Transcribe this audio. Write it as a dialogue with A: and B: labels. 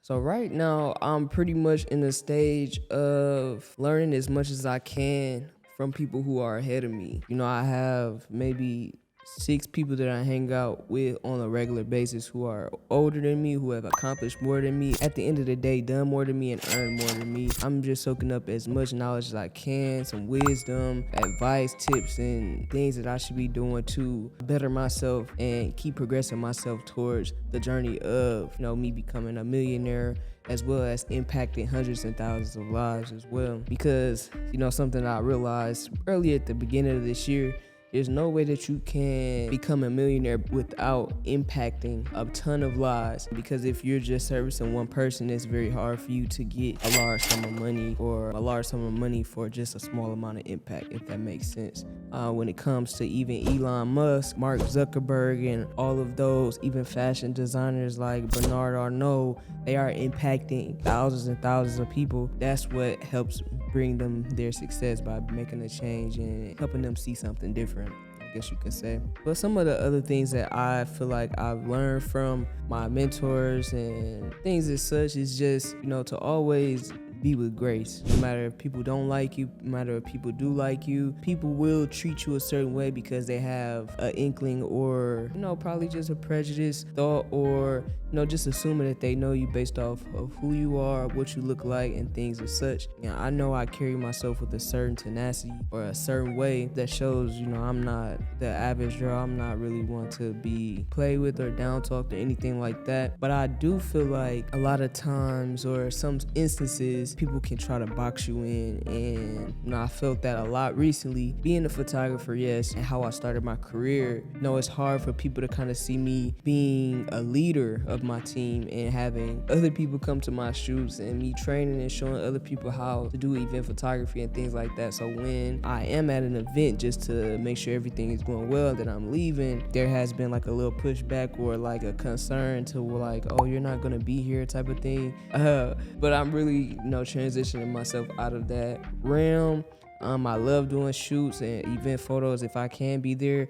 A: So right now, I'm pretty much in the stage of learning as much as I can from people who are ahead of me. I have maybe 6 people that I hang out with on a regular basis who are older than me, who have accomplished more than me. At the end of the day, done more than me and earned more than me. I'm just soaking up as much knowledge as I can, some wisdom, advice, tips, and things that I should be doing to better myself and keep progressing myself towards the journey of, me becoming a millionaire, as well as impacting hundreds and thousands of lives as well. Because, something I realized early at the beginning of this year, there's no way that you can become a millionaire without impacting a ton of lives. Because if you're just servicing one person, it's very hard for you to get a large sum of money, or a large sum of money for just a small amount of impact, if that makes sense. When it comes to even Elon Musk, Mark Zuckerberg, and all of those, even fashion designers like Bernard Arnault, they are impacting thousands and thousands of people. That's what helps bring them their success, by making a change and helping them see something different, I guess you could say. But some of the other things that I feel like I've learned from my mentors and things as such is just, to always be with grace. No matter if people don't like you, no matter if people do like you, people will treat you a certain way because they have an inkling, or probably just a prejudiced thought, or just assuming that they know you based off of who you are, what you look like, and things as such. I know I carry myself with a certain tenacity or a certain way that shows, I'm not the average girl. I'm not really one to be played with or down talked or anything like that. But I do feel like a lot of times, or some instances, people can try to box you in, and I felt that a lot recently. Being a photographer, yes, and how I started my career, it's hard for people to kind of see me being a leader of my team and having other people come to my shoots, and me training and showing other people how to do event photography and things like that. So when I am at an event, just to make sure everything is going well and that I'm leaving, there has been like a little pushback or like a concern to like, oh, you're not gonna be here type of thing. But I'm really, transitioning myself out of that realm. I love doing shoots and event photos if I can be there.